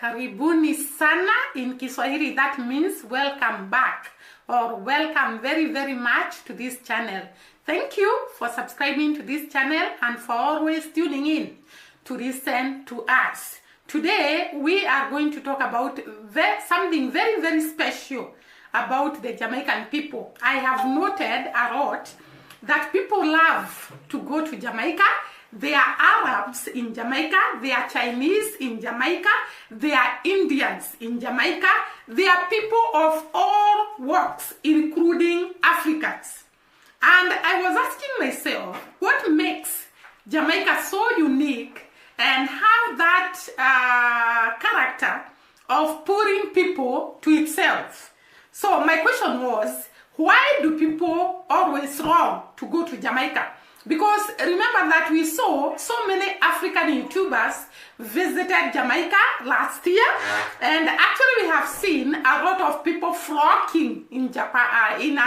Karibuni sana in Kiswahili. That means welcome back or welcome very, very much to this channel. Thank you for subscribing to this channel and for always tuning in to listen to us. Today, we are going to talk about something very, very special about the Jamaican people. I have noted a lot that people love to go to Jamaica. There are Arabs in Jamaica, there are Chinese in Jamaica, there are Indians in Jamaica, there are people of all walks, including Africans. And I was asking myself, what makes Jamaica so unique and have that character of pulling people to itself? So my question was, why do people always long to go to Jamaica? Because remember that we saw so many African YouTubers visited Jamaica last year, and actually we have seen a lot of people flocking in Jamaica,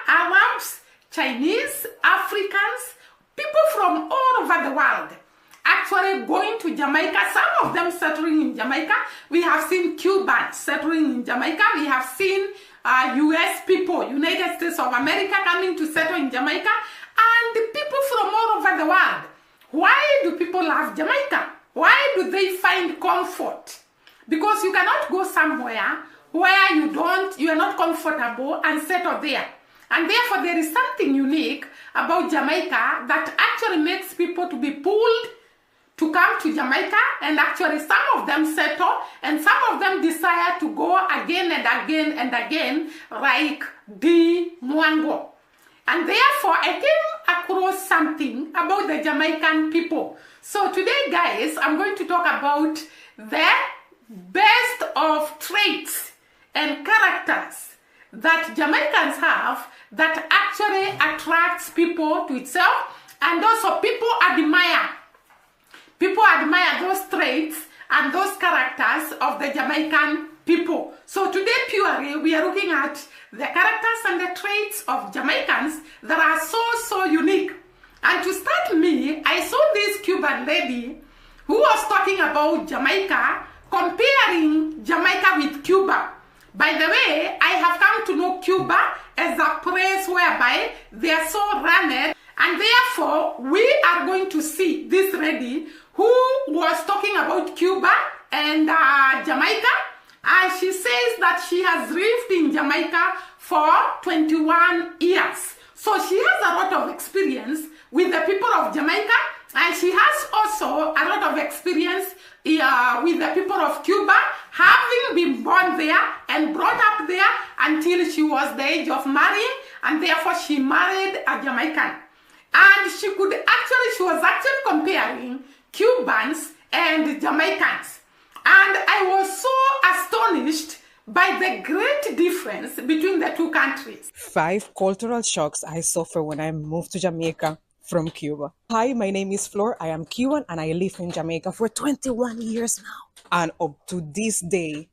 Arabs, Chinese, Africans, people from all over the world actually going to Jamaica, some of them settling in Jamaica. We have seen Cubans settling in Jamaica. We have seen US people, United States of America, coming to settle in Jamaica, and people from all over the world. Why do people love Jamaica? Why do they find comfort? Because you cannot go somewhere where you are not comfortable and settle there. And therefore there is something unique about Jamaica that actually makes people to be pulled to come to Jamaica, and actually some of them settle and some of them desire to go again and again and again, like the Mwango. And therefore I came across something about the Jamaican people. So today, guys, I'm going to talk about the best of traits and characters that Jamaicans have that actually attracts people to itself, and also people admire. People admire those traits and those characters of the Jamaican people. So today, purely, we are looking at the characters and the traits of Jamaicans that are so unique. And to start me, I saw this Cuban lady who was talking about Jamaica, comparing Jamaica with Cuba. By the way, I have come to know Cuba as a place whereby they are so running, and therefore we are going to see this lady who was talking about Cuba and Jamaica, and she says that she has lived in Jamaica for 21 years. So she has a lot of experience with the people of Jamaica, and she has also a lot of experience with the people of Cuba, having been born there and brought up there until she was the age of marrying, and therefore she married a Jamaican. And she was actually comparing Cubans and Jamaicans. And I was so astonished by the great difference between the two countries. 5 cultural shocks I suffer when I moved to Jamaica from Cuba. Hi, my name is Flor. I am Cuban and I live in Jamaica for 21 years now. And up to this day,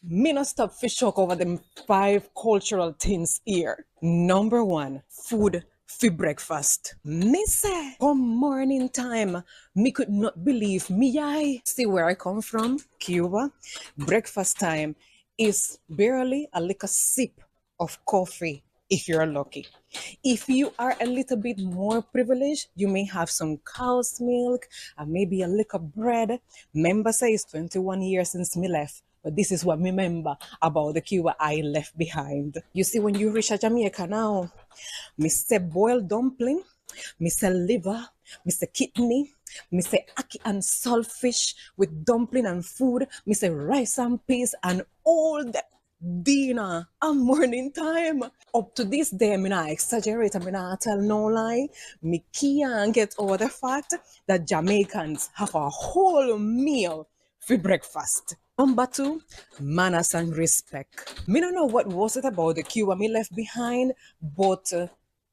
me not stop for shock over them 5 cultural things here. Number 1, food for breakfast. Me say, come morning time, me could not believe me. I see where I come from, Cuba. Breakfast time is barely a little sip of coffee if you're lucky. If you are a little bit more privileged, you may have some cow's milk and maybe a little bread. Member say it's 21 years since me left. But this is what me remember about the Cuba I left behind. You see, when you reach a Jamaica now, me say boiled dumpling, me say liver, me say kidney, me say ackee and saltfish with dumpling and food, me say rice and peas and all the dinner and morning time. Up to this day, me not exaggerate, me not tell no lie. Me can't get over the fact that Jamaicans have a whole meal for breakfast. Number 2, manners and respect. Me don't know what was it about the Cuba me left behind, but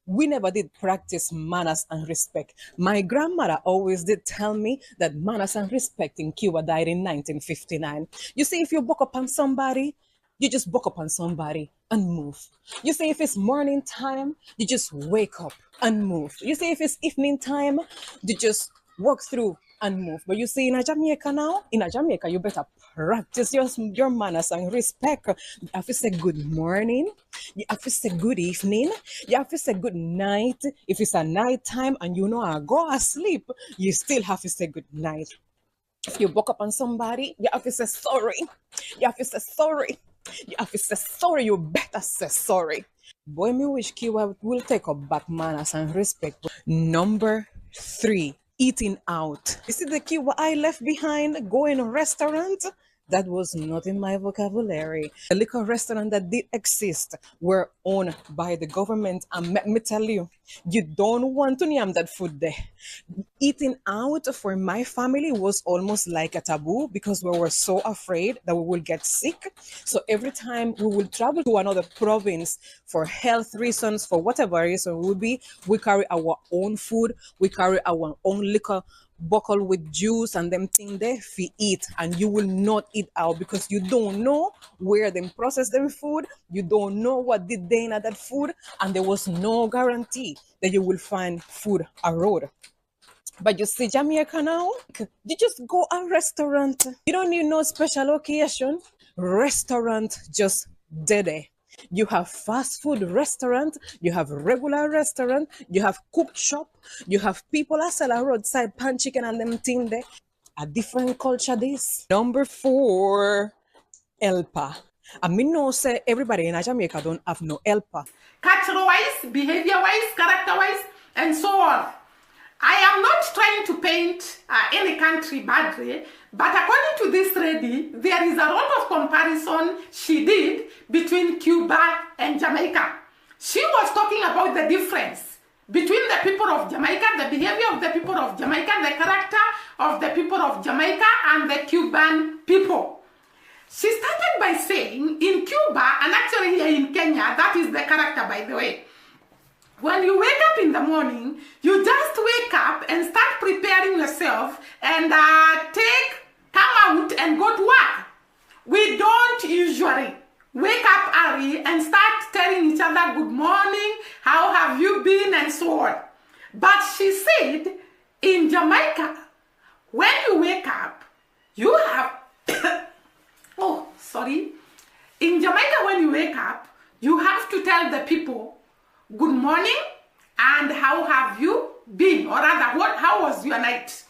we never did practice manners and respect. My grandmother always did tell me that manners and respect in Cuba died in 1959. You see, if you buck up on somebody, you just buck up on somebody and move. You say if it's morning time, you just wake up and move. You say if it's evening time, you just walk through and move. But you see, in a Jamaica now, in a Jamaica, you better practice your manners and respect. You have to say good morning. You have to say good evening. You have to say good night. If it's a night time and you know I go asleep, you still have to say good night. If you buck up on somebody, you have to say sorry. You have to say sorry. You have to say sorry. You better say sorry. Boy, me wish Cuba will take up back manners and respect. Number 3, eating out. You see the Cuba I left behind, going to restaurant? That was not in my vocabulary. The liquor restaurant that did exist were owned by the government. And let me tell you, you don't want to name that food there. Eating out for my family was almost like a taboo because we were so afraid that we will get sick. So every time we will travel to another province for health reasons, for whatever reason we will be, we carry our own food, we carry our own liquor bottle with juice and them thing there fi eat, and you will not eat out because you don't know where them process them food, you don't know what did they in that food, and there was no guarantee that you will find food around. But you see Jamaica now, you just go a restaurant, you don't need no special occasion, restaurant just dead. You have fast food restaurant, you have regular restaurant, you have cook shop, you have people that sell a roadside pan chicken and them thing there. A different culture this. Number 4, helper. I mean, no say everybody in Jamaica don't have no helper. Culture-wise, behavior-wise, character-wise, and so on. I am not trying to paint any country badly, but according to this lady, there is a lot of comparison she did between Cuba and Jamaica. She was talking about the difference between the people of Jamaica, the behavior of the people of Jamaica, the character of the people of Jamaica and the Cuban people. She started by saying in Cuba, and actually here in Kenya, that is the character, by the way. When you wake up in the morning, you just wake up and start preparing yourself and come out and go to work. We don't usually wake up early and start telling each other good morning, how have you been, and so on. But she said in Jamaica, when you wake up, you have, in Jamaica when you wake up, you have to tell the people, good morning, and how have you been? Or rather, how was your night?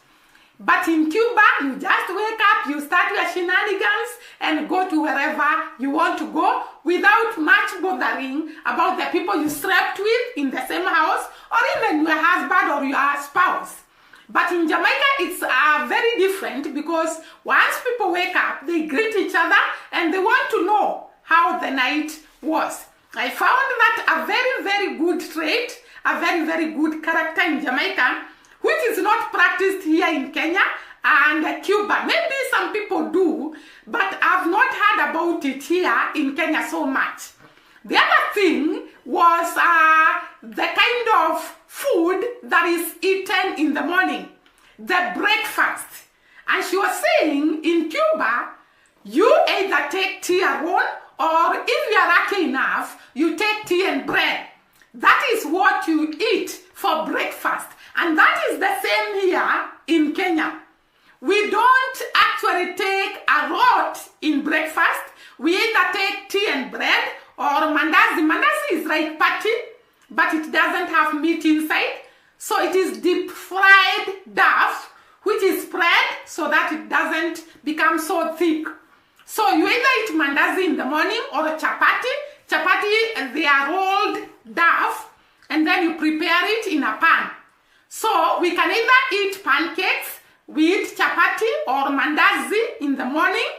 But in Cuba, you just wake up, you start your shenanigans, and go to wherever you want to go without much bothering about the people you slept with in the same house, or even your husband or your spouse. But in Jamaica, it's very different because once people wake up, they greet each other, and they want to know how the night was. I found that a very, very good trait, a very, very good character in Jamaica, which is not practiced here in Kenya and Cuba. Maybe some people do, but I've not heard about it here in Kenya so much. The other thing was the kind of food that is eaten in the morning, the breakfast. And she was saying in Cuba, you either take tea alone, or if you are lucky enough, you take tea and bread. That is what you eat for breakfast. And that is the same here in Kenya. We don't actually take a lot in breakfast. We either take tea and bread or mandazi. Mandazi is like patty, but it doesn't have meat inside. So it is deep fried duff, which is spread so that it doesn't become so thick. So you either eat mandazi in the morning or a chapati. Chapati, they are rolled duff, and then you prepare it in a pan. So we can either eat pancakes, we eat chapati or mandazi in the morning,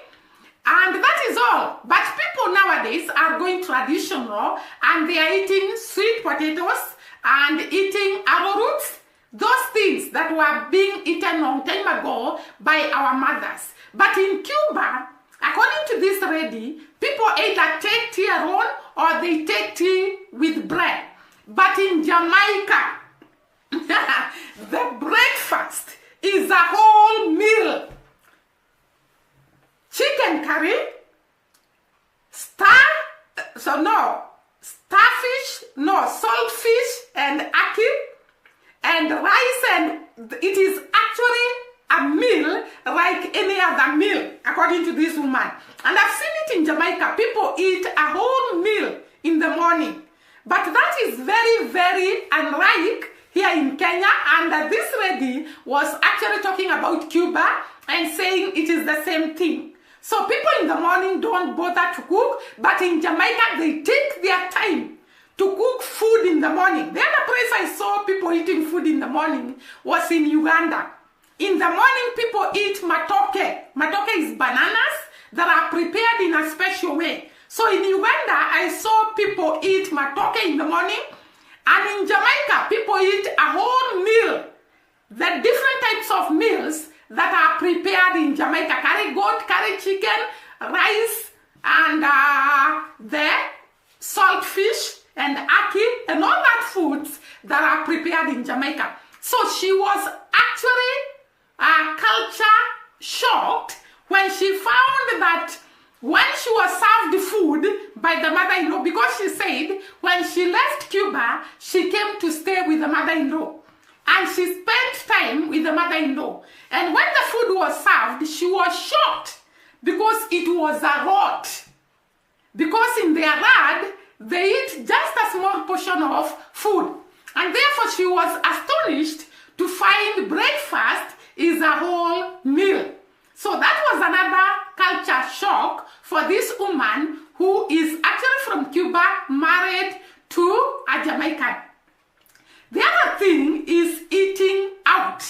and that is all. But people nowadays are going traditional, and they are eating sweet potatoes and eating arrowroots, those things that were being eaten long time ago by our mothers. But in Cuba, according to this lady, people either take tea alone or they take tea with bread. But in Jamaica, the breakfast is a whole meal. Chicken curry, saltfish and ackee, and rice, and it is actually a meal like any other meal, according to this woman. And I've seen it in Jamaica. People eat a whole meal in the morning. But that is very, very unlike here in Kenya. And this lady was actually talking about Cuba and saying it is the same thing. So people in the morning don't bother to cook, but in Jamaica, they take their time to cook food in the morning. The other place I saw people eating food in the morning was in Uganda. In the morning, people eat matoke. Matoke is bananas that are prepared in a special way. So in Uganda, I saw people eat matoke in the morning. And in Jamaica, people eat a whole meal. The different types of meals that are prepared in Jamaica: curry goat, curry chicken, rice, and the salt fish, and aki, and all that foods that are prepared in Jamaica. So she was actually culture shocked when she found that when she was served food by the mother-in-law, because she said when she left Cuba, she came to stay with the mother-in-law. And she spent time with the mother-in-law. And when the food was served, she was shocked because it was a lot. Because in their land, they eat just a small portion of food. And therefore, she was astonished to find breakfast is a whole meal. So that was another culture shock for this woman who is actually from Cuba, married to a Jamaican. The other thing is eating out.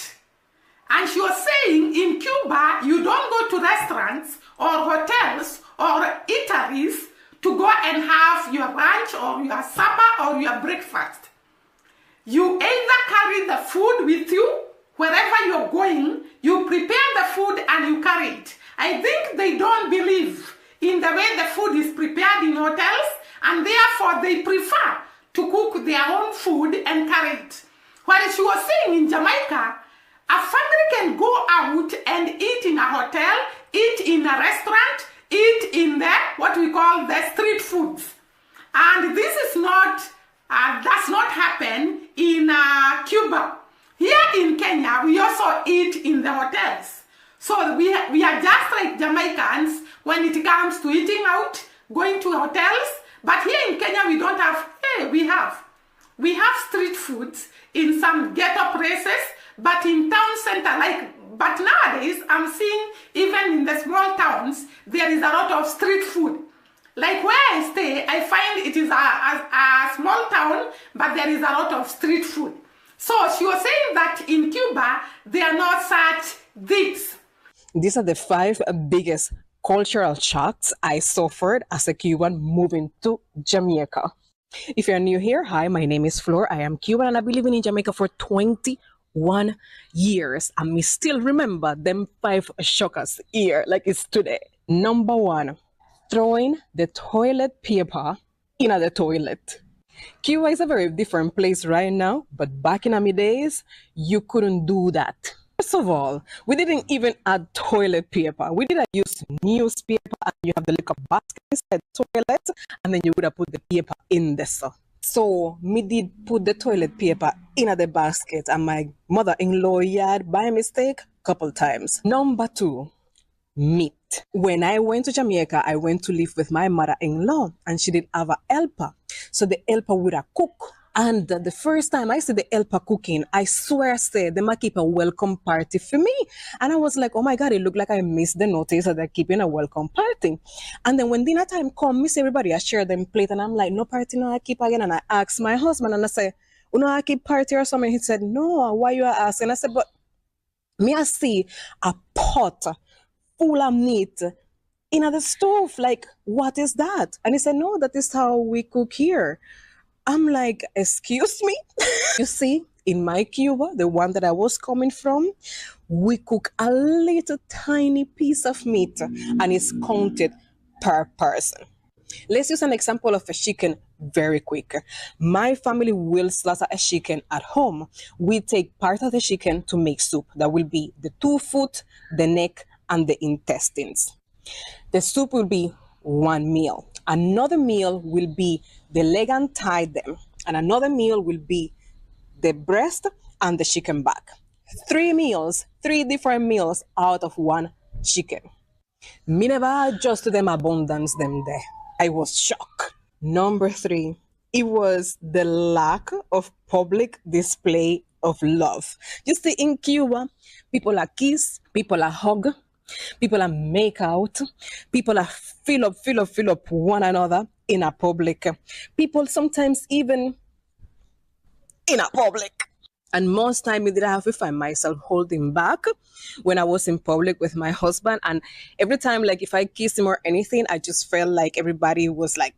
And she was saying in Cuba, you don't go to restaurants or hotels or eateries to go and have your lunch or your supper or your breakfast. You either carry the food with you wherever you're going, you prepare the food and you carry it. I think they don't believe in the way the food is prepared in hotels, and therefore they prefer to cook their own food and carry it. While she was saying in Jamaica, a family can go out and eat in a hotel, eat in a restaurant, eat in the, what we call the street foods. And this is not, does not happen in Cuba. Here in Kenya, we also eat in the hotels. So we are just like Jamaicans when it comes to eating out, going to hotels. But here in Kenya, we don't have, we have street foods in some ghetto places, but in town center, but nowadays, I'm seeing even in the small towns, there is a lot of street food. Like where I stay, I find it is a small town, but there is a lot of street food. So she was saying that in Cuba, there are not such things. These are the 5 biggest cultural shocks I suffered as a Cuban moving to Jamaica. If you're new here, hi, my name is Flor. I am Cuban and I've been living in Jamaica for 21 years. And me still remember them 5 shockers here like it's today. Number 1, throwing the toilet paper in the toilet. Cuba is a very different place right now, but back in my days, you couldn't do that. First of all, we didn't even add toilet paper. We didn't use newspaper, and you have the little basket inside the toilet, and then you would have put the paper in there. So me did put the toilet paper in the basket, and my mother-in-law had by mistake a couple times. Number 2, meat. When I went to Jamaica, I went to live with my mother-in-law, and she did have a helper. So the helper would have cook. And the first time I see the helper cooking, I swear I said, they might keep a welcome party for me. And I was like, oh my God, it looked like I missed the notice that they're keeping a welcome party. And then when dinner time come, miss everybody, I share them plate. And I'm like, no party, no, I keep again. And I asked my husband and I say, you know, I keep party or something. He said, no, why you are asking? I said, but me I see a pot full of meat in the stove. Like, what is that? And he said, no, that is how we cook here. I'm like, excuse me? You see, in my Cuba, the one that I was coming from, we cook a little tiny piece of meat and it's counted per person. Let's use an example of a chicken very quick. My family will slaughter a chicken at home. We take part of the chicken to make soup. That will be the 2 foot, the neck, and the intestines. The soup will be 1 meal. Another meal will be the leg and thigh them. And another meal will be the breast and the chicken back. three different meals out of one chicken. Me never adjust to them abundance them there. I was shocked. Number three, it was the lack of public display of love. You see, in Cuba, people are kiss, people are hug, people are make out, people are fill up one another in a public. People sometimes even in a public. And most time I did have to find myself holding back when I was in public with my husband. And every time, like if I kissed him or anything, I just felt like everybody was like,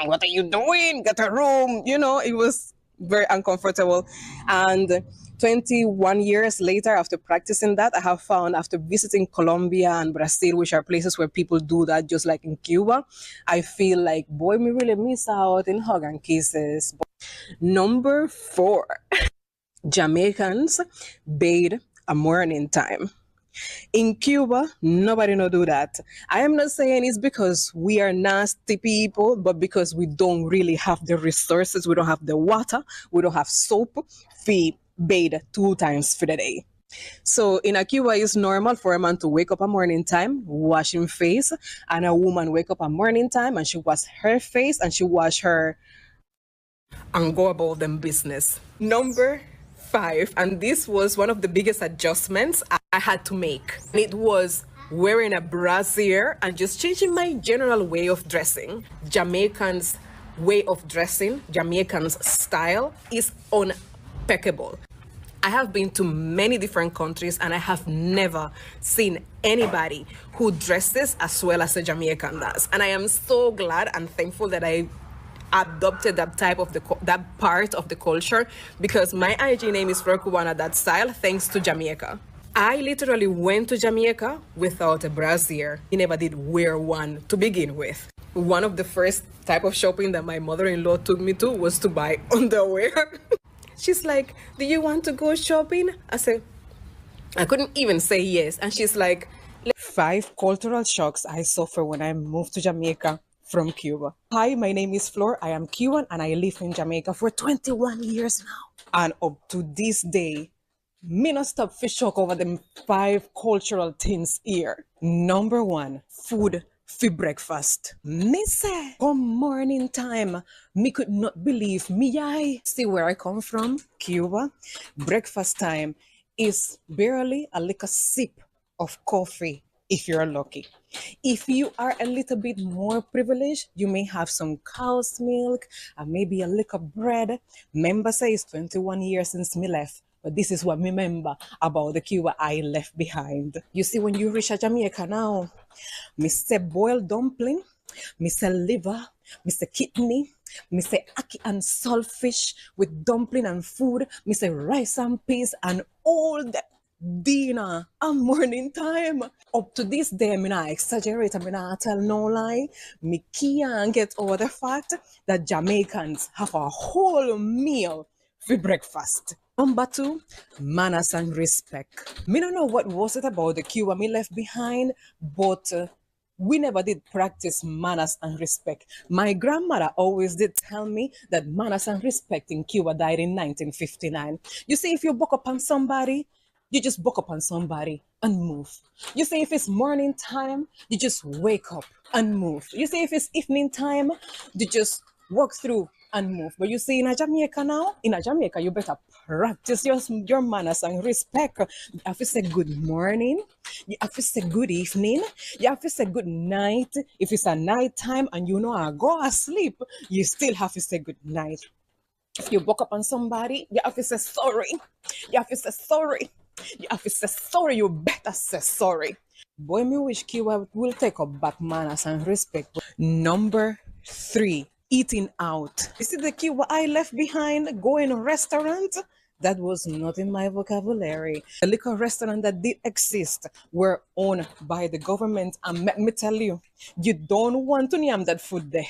what are you doing? Get a room. You know, it was very uncomfortable. And 21 years later, after practicing that, I have found after visiting Colombia and Brazil, which are places where people do that, just like in Cuba, I feel like, boy, me really miss out in hug and kisses. Number four. Jamaicans bathe a morning time. In Cuba, nobody no do that. I am not saying it's because we are nasty people, but because we don't really have the resources, we don't have the water, we don't have soap, we bathe 2 times for the day. So in a Cuba, it's normal for a man to wake up a morning time, wash his face, and a woman wake up a morning time and she wash her face and she wash her and go about them business. Number 5, and this was one of the biggest adjustments I had to make. It was wearing a brassiere and just changing my general way of dressing. Jamaicans' way of dressing, Jamaicans' style is impeccable. I have been to many different countries and I have never seen anybody who dresses as well as a Jamaican does. And I am so glad and thankful that I adopted that type of that part of the culture, because my IG name is Flor Cubana, that style, thanks to Jamaica. I literally went to Jamaica without a brassiere. I never did wear one to begin with. One of the first type of shopping that my mother-in-law took me to was to buy underwear. She's like, do you want to go shopping? I said, I couldn't even say yes. And she's like, 5 cultural shocks I suffered when I moved to Jamaica from Cuba. Hi, my name is Flor. I am Cuban and I live in Jamaica for 21 years now. And up to this day, me not stop for shock over them 5 cultural things here. Number 1, food for breakfast. Me say, come morning time, me could not believe me. I see where I come from, Cuba. Breakfast time is barely a little sip of coffee if you're lucky. If you are a little bit more privileged, you may have some cow's milk and maybe a little bread. Member says 21 years since me left, but this is what me remember about the Cuba I left behind. You see, when you reach a Jamaica now, me say boiled dumpling, me say liver, me say kidney, me say ackee and saltfish with dumpling and food, me say rice and peas and all that dinner and morning time. Up to this day, me not exaggerate, me not tell no lie. Me can't get over the fact that Jamaicans have a whole meal for breakfast. Number 2, manners and respect. Me don't know what was it about the Cuba me left behind, but we never did practice manners and respect. My grandmother always did tell me that manners and respect in Cuba died in 1959. You see, if you buck up on somebody, you just buck up on somebody and move. You see, if it's morning time, you just wake up and move. You see, if it's evening time, you just walk through and move. But you see, in a Jamaica now, in a Jamaica, you better practice your manners and respect. You have to say good morning. You have to say good evening. You have to say good night. If it's a night time and you know I go asleep, you still have to say good night. If you buck up on somebody, you have to say sorry. You have to say sorry. You have to say sorry. You better say sorry. Boy, me wish Cuba will take up back manners and respect. Number 3, eating out. You see the Cuba I left behind, going to restaurant? That was not in my vocabulary. The liquor restaurant that did exist were owned by the government, and let me tell you, you don't want to name that food there.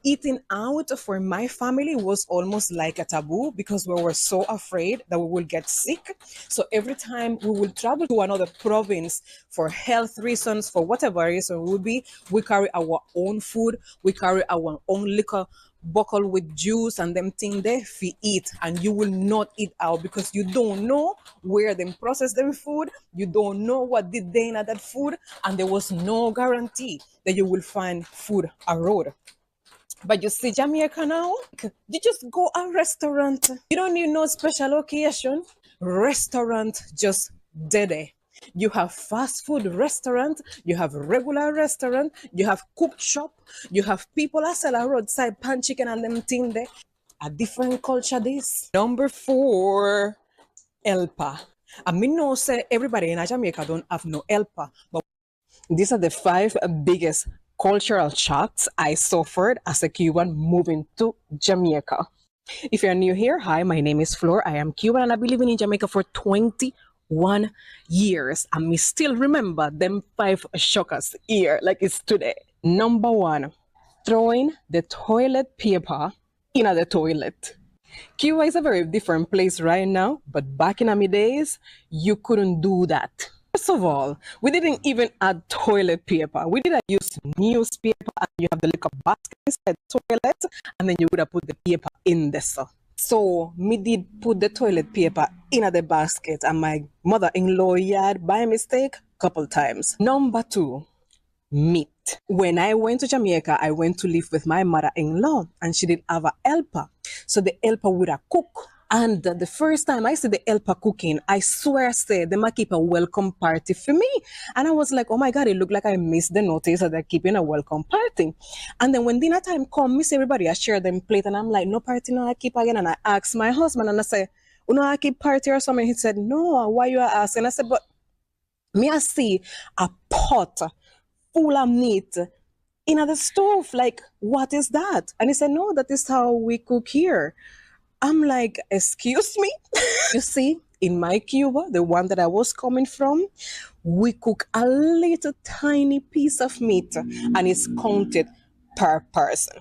Eating out for my family was almost like a taboo because we were so afraid that we will get sick. So every time we will travel to another province for health reasons, for whatever reason it would be, we carry our own food, we carry our own liquor buckle with juice and them thing there fi eat, and you will not eat out because you don't know where them process them food, you don't know what did they in that food, and there was no guarantee that you will find food around. But you see, Jamaica now, you just go a restaurant. You don't need no special occasion. Restaurant just dead. You have fast food restaurant, you have regular restaurant, you have cook shop, you have people that sell a roadside pan chicken and them thing there. A different culture this. Number 4, Elpa. I mean, no say everybody in Jamaica don't have no Elpa, but these are the 5 biggest cultural shocks I suffered as a Cuban moving to Jamaica. If you're new here, hi, my name is Flor. I am Cuban and I've been living in Jamaica for 21 years. And me still remember them 5 shockers here like it's today. Number 1, throwing the toilet paper in the toilet. Cuba is a very different place right now, but back in my days, you couldn't do that. First of all, we didn't even add toilet paper. We didn't use newspaper, and you have the little basket inside the toilet, and then you would have put the paper in there. So me did put the toilet paper in the basket, and my mother-in-law had by mistake couple times. Number 2, meat. When I went to Jamaica, I went to live with my mother-in-law, and she did have a helper. So the helper would have cook. And the first time I see the helper cooking, I swear, say, they might keep a welcome party for me. And I was like, oh my God, it looked like I missed the notice that they're keeping a welcome party. And then when dinner time come, miss everybody, I share them plate. And I'm like, no party, no, I keep again. And I asked my husband, and I say, oh, no, I keep party or something. He said, no, why you are asking? I said, but me, I see a pot full of meat in the stove. Like, what is that? And he said, no, that is how we cook here. I'm like, excuse me? You see, in my Cuba, the one that I was coming from, we cook a little tiny piece of meat and it's counted per person.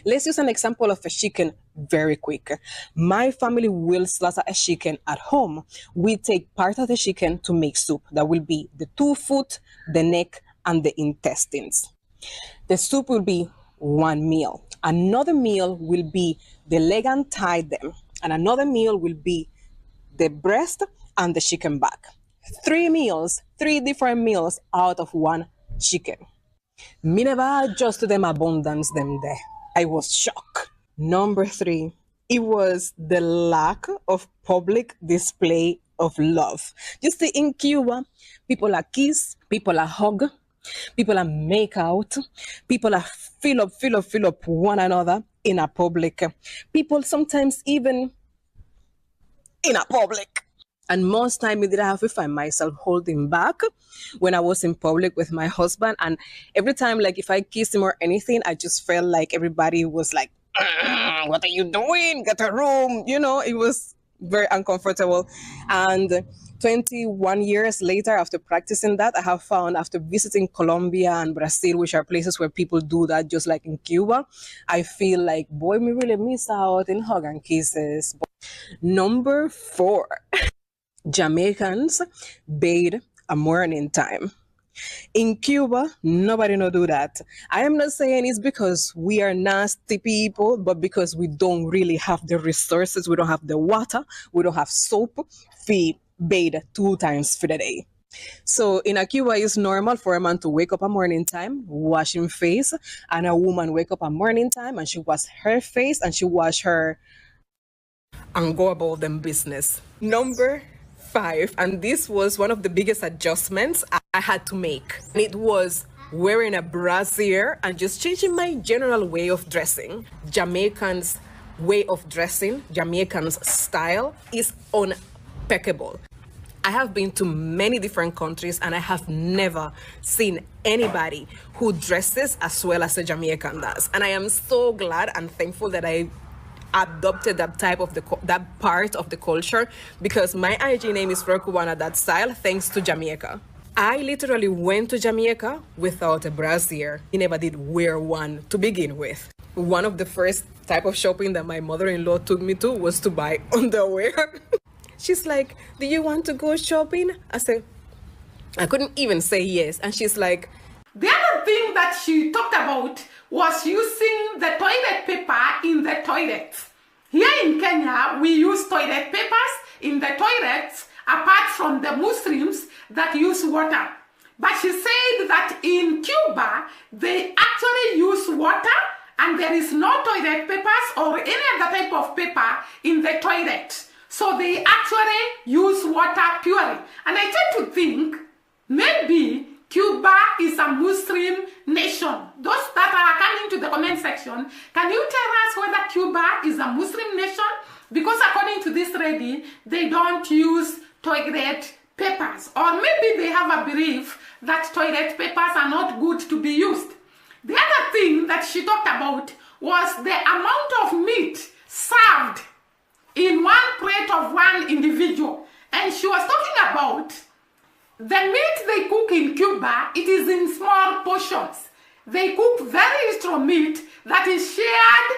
Let's use an example of a chicken very quick. My family will slaughter a chicken at home. We take part of the chicken to make soup. That will be the 2 foot, the neck, and the intestines. The soup will be 1 meal. Another meal will be the leg and thigh them. And another meal will be the breast and the chicken back. 3 meals, 3 different meals out of 1 chicken. Me never adjust to them abundance them there. I was shocked. Number 3, it was the lack of public display of love. You see, in Cuba, people are kiss, people are hug, people are make out, people are fill up one another in a public. People sometimes even in a public. And most time I did have to find myself holding back when I was in public with my husband. And every time, like if I kissed him or anything, I just felt like everybody was like, what are you doing? Get a room. You know, it was very uncomfortable. And 21 years later, after practicing that, I have found after visiting Colombia and Brazil, which are places where people do that just like in Cuba, I feel like, boy, me really miss out in hug and kisses. Number 4, Jamaicans bathe a morning time. In Cuba, nobody no do that. I am not saying it's because we are nasty people, but because we don't really have the resources. We don't have the water. We don't have soap. We bathe 2 times for the day. So in a Cuba, it's normal for a man to wake up a morning time, wash his face, and a woman wake up a morning time and she wash her face and she wash her and go about them business. Number 5, and this was one of the biggest adjustments I had to make. And it was wearing a brassiere and just changing my general way of dressing. Jamaicans' way of dressing, Jamaicans' style is impeccable. I have been to many different countries and I have never seen anybody who dresses as well as a Jamaican does. And I am so glad and thankful that I adopted that type of that part of the culture, because my IG name is Flor Cubana, that style, thanks to Jamaica. I literally went to Jamaica without a brassiere. I never did wear one to begin with. One of the first type of shopping that my mother-in-law took me to was to buy underwear. She's like, do you want to go shopping? I said, I couldn't even say yes. And she's like, the other thing that she talked about was using the toilet paper in the toilets. Here in Kenya, we use toilet papers in the toilets apart from the Muslims that use water. But she said that in Cuba, they actually use water and there is no toilet papers or any other type of paper in the toilet. So they actually use water purely. And I tend to think maybe Cuba is a Muslim nation. Those that are coming to the comment section, can you tell us whether Cuba is a Muslim nation? Because according to this lady, they don't use toilet papers. Or maybe they have a belief that toilet papers are not good to be used. The other thing that she talked about was the amount of meat served in one plate of one individual. And she was talking about the meat they cook in Cuba, it is in small portions. They cook very little meat that is shared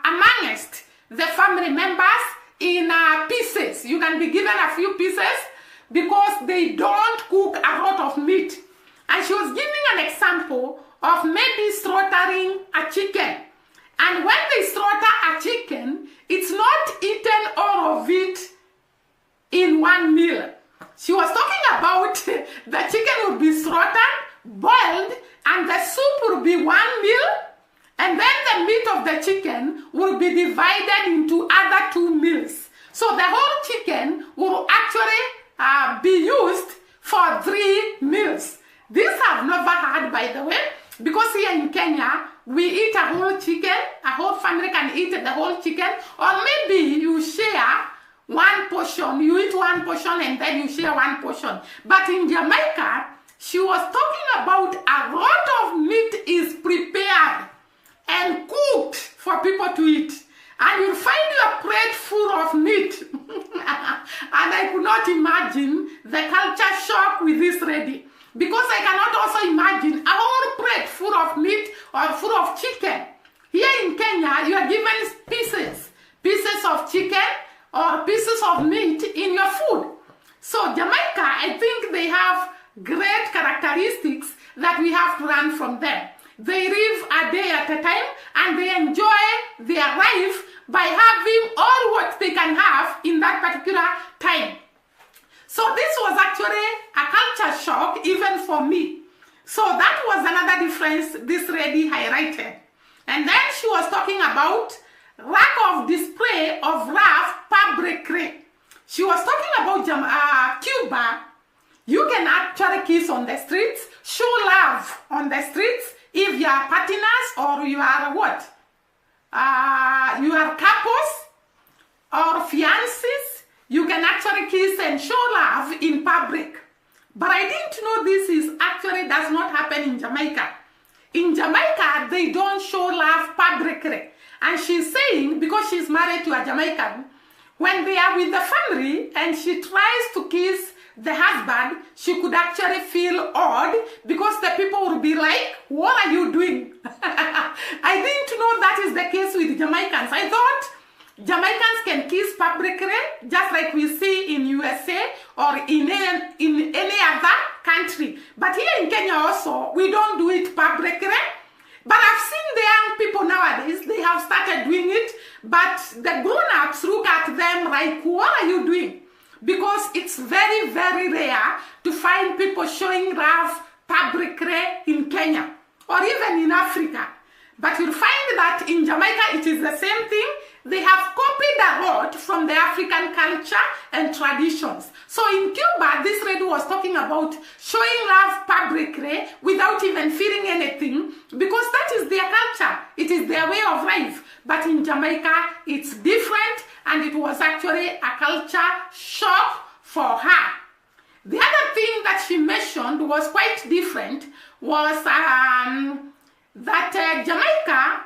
amongst the family members in pieces. You can be given a few pieces because they don't cook a lot of meat. And she was giving an example of maybe slaughtering a chicken. And when they slaughter a chicken, it's not eaten all of it in one meal. She was talking about the chicken would be slaughtered, boiled, and the soup would be one meal, and then the meat of the chicken will be divided into other two meals. So the whole chicken will actually be used for 3 meals. This I've never had, by the way, because here in Kenya, we eat a whole chicken, a whole family can eat the whole chicken, or maybe you share one portion, you eat one portion and then you share one portion. But in Jamaica, she was talking about a lot of meat is prepared and cooked for people to eat. And you'll find your plate full of meat. And I could not imagine the culture shock with this lady. Because I cannot also imagine a whole plate full of meat or full of chicken. Here in Kenya, you are given pieces of chicken or pieces of meat in your food. So Jamaica, I think they have great characteristics that we have to learn from them. They live a day at a time and they enjoy their life by having all what they can have in that particular time. So this was actually a culture shock even for me. So that was another difference this lady highlighted. And then she was talking about lack of display of love publicly. She was talking about Cuba. You can actually kiss on the streets, show love on the streets if you are partners or you are what? You are couples or fiancés. You can actually kiss and show love in public. But I didn't know this actually does not happen in Jamaica. In Jamaica, they don't show love publicly. And she's saying, because she's married to a Jamaican, when they are with the family and she tries to kiss the husband, she could actually feel odd because the people will be like, what are you doing? I didn't know that is the case with Jamaicans. I thought Jamaicans can kiss publicly, just like we see in USA or in any other country. But here in Kenya also, we don't do it publicly. But I've seen the young people nowadays, they have started doing it, but the grown-ups look at them like, what are you doing? Because it's very, very rare to find people showing love publicly in Kenya or even in Africa. But you'll find that in Jamaica, it is the same thing. They have copied a lot from the African culture and traditions. So in Cuba, this lady was talking about showing love publicly without even feeling anything because that is their culture. It is their way of life. But in Jamaica, it's different and it was actually a culture shock for her. The other thing that she mentioned was quite different was that Jamaica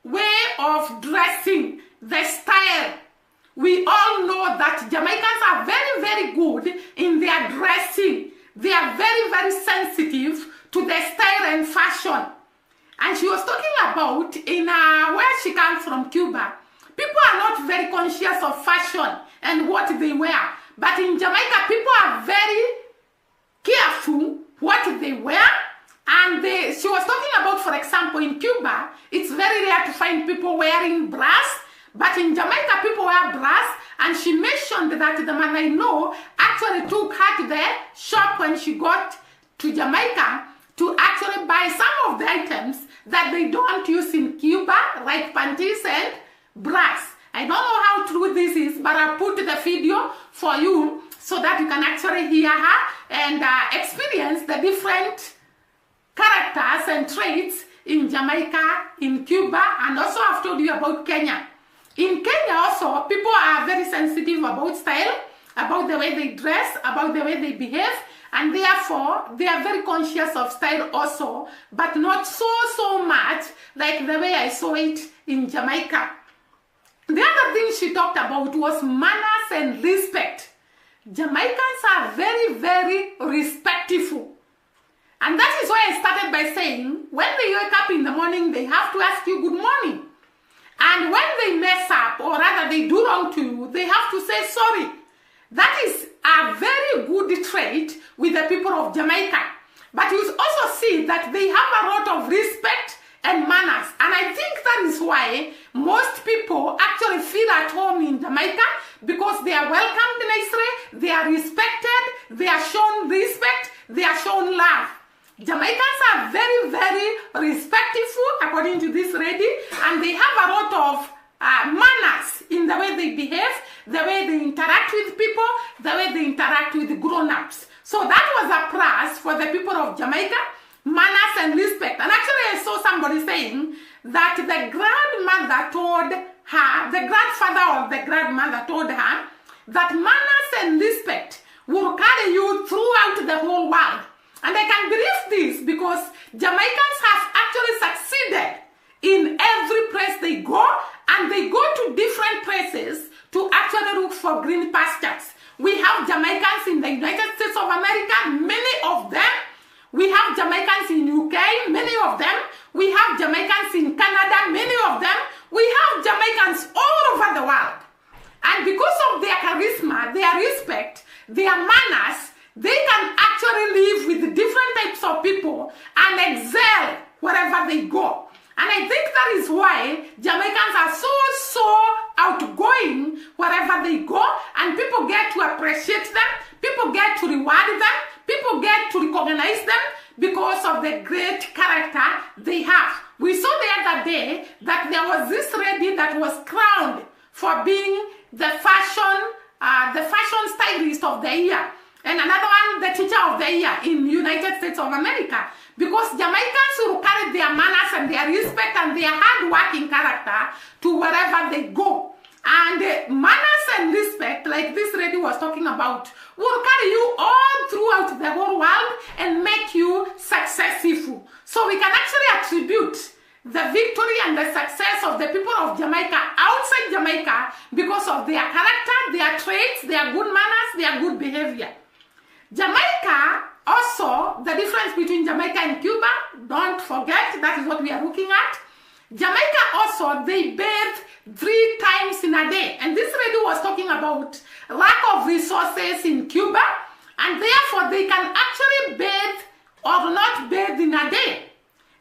way of dressing, the style. We all know that Jamaicans are very, very good in their dressing. They are very, very sensitive to the style and fashion. And she was talking about in where she comes from, Cuba. People are not very conscious of fashion and what they wear. But in Jamaica, people are very careful what they wear And she was talking about, for example, in Cuba, it's very rare to find people wearing brass, but in Jamaica, people wear brass. And she mentioned that the man I know actually took her to the shop when she got to Jamaica to actually buy some of the items that they don't use in Cuba, like panties and brass. I don't know how true this is, but I'll put the video for you so that you can actually hear her and experience the different characters and traits in Jamaica, in Cuba, and also I've told you about Kenya. In Kenya also, people are very sensitive about style, about the way they dress, about the way they behave, and therefore they are very conscious of style also, but not so much like the way I saw it in Jamaica. The other thing she talked about was manners and respect. Jamaicans are very respectful. And that is why I started by saying, when they wake up in the morning, they have to ask you good morning. And when they mess up, or rather they do wrong to you, they have to say sorry. That is a very good trait with the people of Jamaica. But you also see that they have a lot of respect and manners. And I think that is why most people actually feel at home in Jamaica, because they are welcomed nicely, they are respected, they are shown respect, they are shown love. Jamaicans are very respectful, according to this lady, and they have a lot of manners in the way they behave, the way they interact with people, the way they interact with grown-ups. So that was a plus for the people of Jamaica, manners and respect. And actually I saw somebody saying that the grandmother told her, the grandfather or the grandmother told her that manners and respect will carry you throughout the whole world. And I can believe this because Jamaicans have actually succeeded in every place they go, and they go to different places to actually look for green pastures. We have Jamaicans in the United States of America, many of them. We have Jamaicans in UK, many of them. We have Jamaicans in Canada, many of them. We have Jamaicans all over the world. And because of their charisma, their respect, their manners, they can actually live with different types of people and excel wherever they go. And I think that is why Jamaicans are so outgoing wherever they go, and people get to appreciate them, people get to reward them, people get to recognize them because of the great character they have. We saw the other day that there was this lady that was crowned for being the fashion stylist of the year. And another one, the teacher of the year in United States of America. Because Jamaicans will carry their manners and their respect and their hard-working character to wherever they go. And manners and respect, like this lady was talking about, will carry you all throughout the whole world and make you successful. So we can actually attribute the victory and the success of the people of Jamaica outside Jamaica because of their character, their traits, their good manners, their good behavior. Jamaica, also, the difference between Jamaica and Cuba, don't forget, that is what we are looking at. Jamaica also, they bathe 3 times in a day. And this lady was talking about lack of resources in Cuba, and therefore they can actually bathe or not bathe in a day.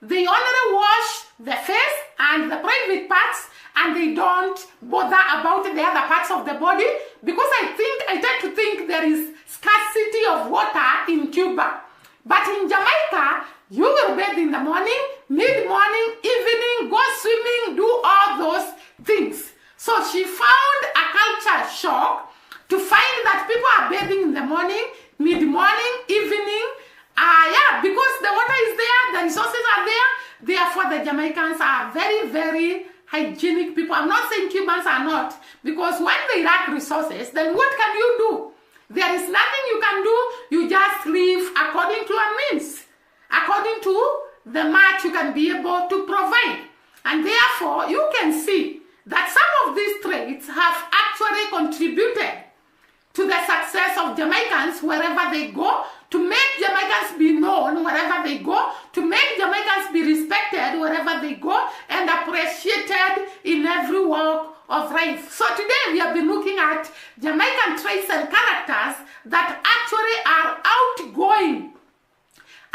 They only wash the face and the private parts, and they don't bother about the other parts of the body, because I tend to think there is scarcity of water in Cuba. But in Jamaica, you will bathe in the morning, mid-morning, evening, go swimming, do all those things. So she found a culture shock to find that people are bathing in the morning, mid-morning, evening. Because the water is there, the resources are there. Therefore, the Jamaicans are very hygienic people. I'm not saying Cubans are not, because when they lack resources, then what can you do? There is nothing you can do. You just live according to your means, according to the much you can be able to provide. And therefore, you can see that some of these traits have actually contributed to the success of Jamaicans wherever they go, to make Jamaicans be known wherever they go, to make Jamaicans be respected wherever they go, and appreciated in every walk of life. So today we have been looking at Jamaican traits and characters that actually are outgoing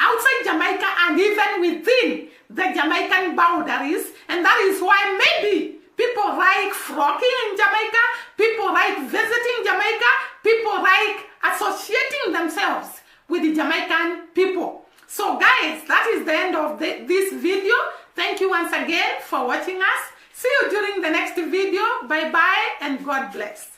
outside Jamaica and even within the Jamaican boundaries. And that is why maybe people like flocking in Jamaica, people like visiting Jamaica, people like associating themselves with the Jamaican people. So guys, that is the end of this video. Thank you once again for watching us. See you during the next video. Bye bye and God bless.